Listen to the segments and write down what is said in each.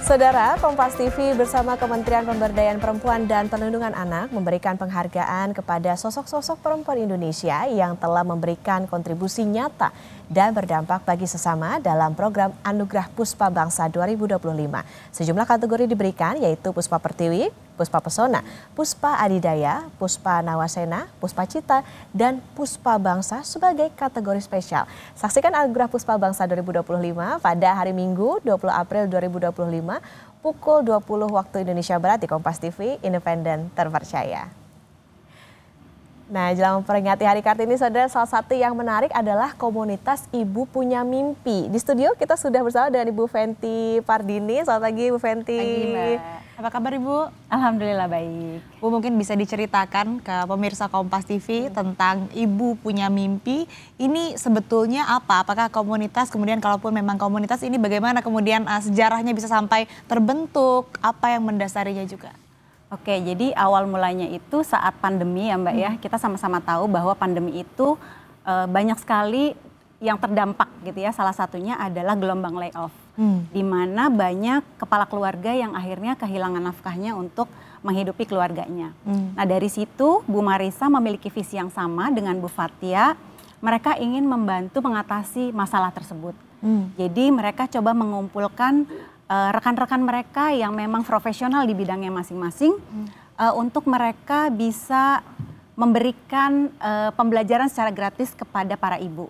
Saudara, Kompas TV bersama Kementerian Pemberdayaan Perempuan dan Perlindungan Anak memberikan penghargaan kepada sosok-sosok perempuan Indonesia yang telah memberikan kontribusi nyata dan berdampak bagi sesama dalam program Anugerah Puspa Bangsa 2025. Sejumlah kategori diberikan yaitu Puspa Pertiwi, Puspa Pesona, Puspa Adidaya, Puspa Nawasena, Puspa Cita, dan Puspa Bangsa sebagai kategori spesial. Saksikan Anugerah Puspa Bangsa 2025 pada hari Minggu 20 April 2025 pukul 20 waktu Indonesia Barat di Kompas TV, independen terpercaya. Nah, jelang memperingati Hari Kartini, saudara, salah satu yang menarik adalah komunitas Ibu Punya Mimpi. Di studio kita sudah bersama dengan Ibu Fenty Pardini. Selamat pagi, Ibu Fenty. Pagi, Mbak. Apa kabar, Ibu? Alhamdulillah baik. Bu, mungkin bisa diceritakan ke pemirsa Kompas TV tentang Ibu Punya Mimpi. Ini sebetulnya apa? Apakah komunitas, kemudian kalaupun memang komunitas ini bagaimana kemudian sejarahnya bisa sampai terbentuk? Apa yang mendasarinya juga? Oke, jadi awal mulanya itu saat pandemi ya Mbak ya. Kita sama-sama tahu bahwa pandemi itu banyak sekali yang terdampak gitu ya. Salah satunya adalah gelombang layoff. Di mana banyak kepala keluarga yang akhirnya kehilangan nafkahnya untuk menghidupi keluarganya. Nah, dari situ Bu Marisa memiliki visi yang sama dengan Bu Fathia. Mereka ingin membantu mengatasi masalah tersebut. Jadi mereka coba mengumpulkan rekan-rekan mereka yang memang profesional di bidangnya masing-masing untuk mereka bisa memberikan pembelajaran secara gratis kepada para ibu.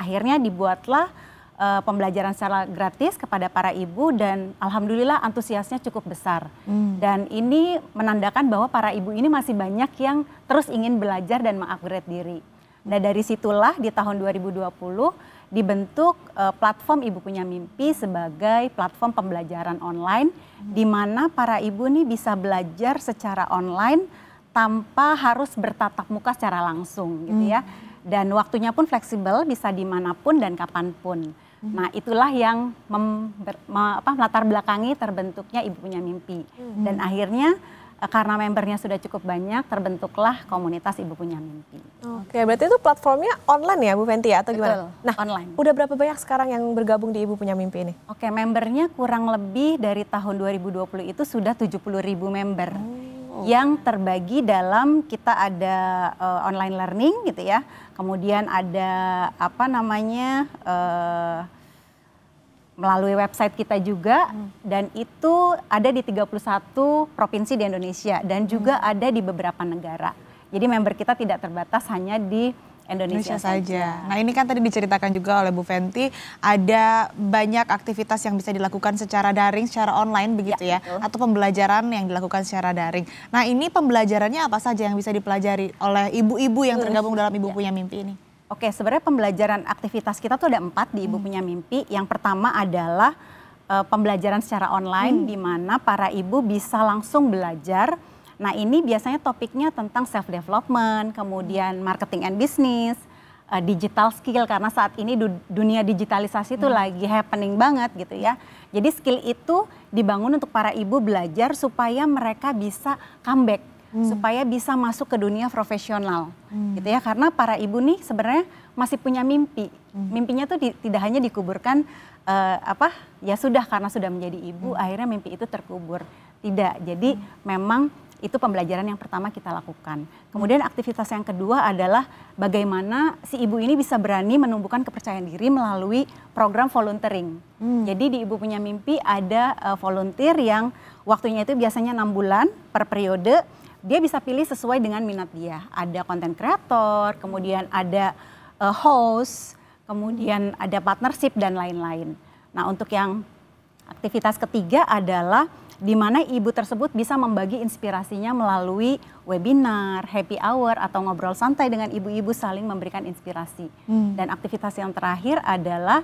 Akhirnya dibuatlah pembelajaran secara gratis kepada para ibu dan alhamdulillah antusiasnya cukup besar. Dan ini menandakan bahwa para ibu ini masih banyak yang terus ingin belajar dan mengupgrade diri. Nah, dari situlah di tahun 2020 dibentuk platform Ibu Punya Mimpi sebagai platform pembelajaran online di mana para ibu nih bisa belajar secara online tanpa harus bertatap muka secara langsung gitu ya. Dan waktunya pun fleksibel, bisa dimanapun dan kapanpun. Nah, itulah yang melatar belakangi terbentuknya Ibu Punya Mimpi. Dan akhirnya karena membernya sudah cukup banyak, terbentuklah komunitas Ibu Punya Mimpi. Oke, berarti itu platformnya online ya Bu Fenty atau gimana? Betul, Nah, online. Udah berapa banyak sekarang yang bergabung di Ibu Punya Mimpi ini? Oke, membernya kurang lebih dari tahun 2020 itu sudah 70.000 member. Yang terbagi dalam kita ada online learning gitu ya. Kemudian ada melalui website kita juga dan itu ada di 31 provinsi di Indonesia dan juga ada di beberapa negara. Jadi member kita tidak terbatas hanya di Indonesia saja. Nah, ini kan tadi diceritakan juga oleh Bu Fenty, ada banyak aktivitas yang bisa dilakukan secara daring, secara online begitu ya, atau pembelajaran yang dilakukan secara daring. Nah, ini pembelajarannya apa saja yang bisa dipelajari oleh ibu-ibu yang tergabung dalam Ibu Punya Mimpi ini? Oke, sebenarnya pembelajaran aktivitas kita tuh ada 4 di Ibu Punya Mimpi. Yang pertama adalah pembelajaran secara online di mana para ibu bisa langsung belajar. Nah, ini biasanya topiknya tentang self development, kemudian marketing and business, digital skill karena saat ini dunia digitalisasi itu lagi happening banget gitu ya. Jadi skill itu dibangun untuk para ibu belajar supaya mereka bisa comeback. Supaya bisa masuk ke dunia profesional gitu ya, karena para ibu nih sebenarnya masih punya mimpi. Mimpinya tuh tidak hanya dikuburkan ya sudah karena sudah menjadi ibu akhirnya mimpi itu terkubur. Tidak. Jadi memang itu pembelajaran yang pertama kita lakukan. Kemudian aktivitas yang kedua adalah bagaimana si ibu ini bisa berani menumbuhkan kepercayaan diri melalui program volunteering. Jadi di Ibu Punya Mimpi ada volunteer yang waktunya itu biasanya 6 bulan per periode. Dia bisa pilih sesuai dengan minat dia. Ada content creator, kemudian ada host, kemudian ada partnership dan lain-lain. Nah, untuk yang aktivitas ketiga adalah di mana ibu tersebut bisa membagi inspirasinya melalui webinar, happy hour, atau ngobrol santai dengan ibu-ibu saling memberikan inspirasi. Dan aktivitas yang terakhir adalah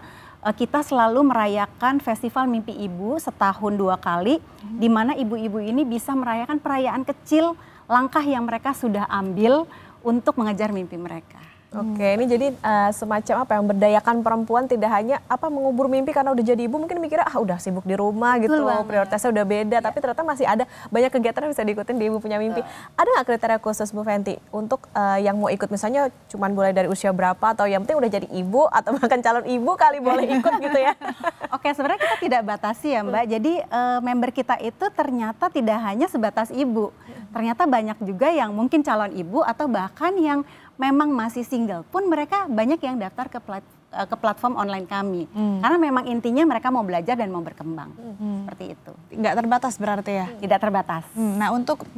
kita selalu merayakan Festival Mimpi Ibu setahun 2 kali, di mana ibu-ibu ini bisa merayakan perayaan kecil, langkah yang mereka sudah ambil untuk mengejar mimpi mereka. Oke, ini jadi semacam apa yang berdayakan perempuan tidak hanya mengubur mimpi karena udah jadi ibu mungkin mikirnya udah sibuk di rumah gitu, prioritasnya udah beda, tapi ternyata masih ada banyak kegiatan yang bisa diikutin di Ibu Punya Mimpi. Ada nggak kriteria khusus Bu Fenty untuk yang mau ikut, misalnya cuman boleh dari usia berapa atau yang penting udah jadi ibu atau bahkan calon ibu kali boleh ikut gitu ya? Oke, Ya sebenarnya kita tidak batasi ya Mbak. Jadi member kita itu ternyata tidak hanya sebatas ibu. Ternyata banyak juga yang mungkin calon ibu atau bahkan yang memang masih single pun mereka banyak yang daftar ke platform online kami. Karena memang intinya mereka mau belajar dan mau berkembang. Seperti itu. Nggak terbatas berarti ya? Tidak terbatas. Nah untuk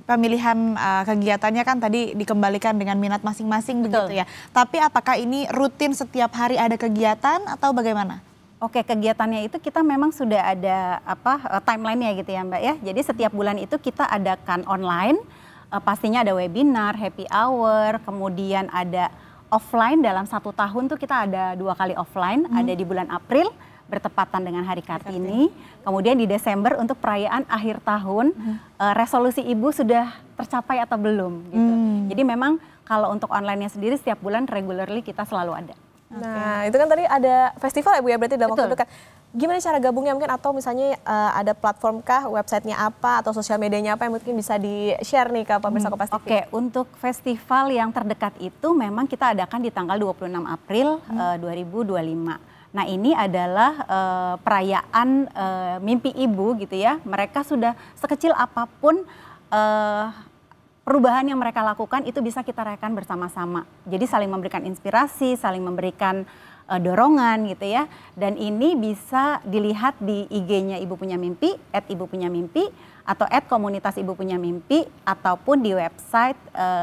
pemilihan kegiatannya kan tadi dikembalikan dengan minat masing-masing begitu ya. Tapi apakah ini rutin setiap hari ada kegiatan atau bagaimana? Oke, kegiatannya itu kita memang sudah ada timeline-nya gitu ya Mbak ya. Jadi setiap bulan itu kita adakan online, pastinya ada webinar, happy hour, kemudian ada offline dalam 1 tahun tuh kita ada 2 kali offline, ada di bulan April bertepatan dengan Hari Kartini, kemudian di Desember untuk perayaan akhir tahun, resolusi ibu sudah tercapai atau belum gitu. Jadi memang kalau untuk online-nya sendiri setiap bulan regularly kita selalu ada. Nah, itu kan tadi ada festival ya Bu ya, berarti dalam waktu dekat. Gimana cara gabungnya mungkin, atau misalnya ada platform kah, websitenya apa, atau sosial medianya apa yang mungkin bisa di-share nih ke pemirsa Kompas TV? Oke, untuk festival yang terdekat itu memang kita adakan di tanggal 26 April 2025. Nah ini adalah perayaan mimpi ibu gitu ya. Mereka sudah sekecil apapun perubahan yang mereka lakukan itu bisa kita rayakan bersama-sama. Jadi saling memberikan inspirasi, saling memberikan dorongan gitu ya. Dan ini bisa dilihat di IG-nya Ibu Punya Mimpi, @ibupunyamimpi, atau @komunitas Ibu Punya Mimpi, ataupun di website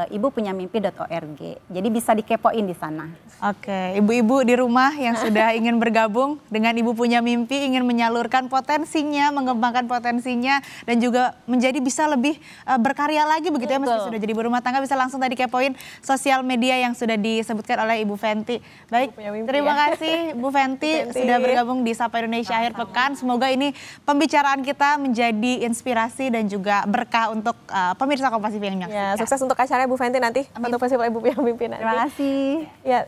ibupunyamimpi.org. Jadi bisa dikepoin di sana. Oke, ibu-ibu di rumah yang sudah ingin bergabung dengan Ibu Punya Mimpi, ingin menyalurkan potensinya, mengembangkan potensinya, dan juga menjadi bisa lebih berkarya lagi begitu ya, meski sudah jadi ibu rumah tangga, bisa langsung tadi kepoin sosial media yang sudah disebutkan oleh Ibu Fenty. Baik, terima kasih Bu Fenty sudah bergabung di Sapa Indonesia Akhir Pekan. Semoga ini pembicaraan kita menjadi inspirasi dan juga berkah untuk pemirsa Kompas TV yang menyaksikan. Ya, sukses untuk acaranya Bu Fenty nanti, untuk festival Ibu Punya Mimpi nanti. Terima kasih. Ya.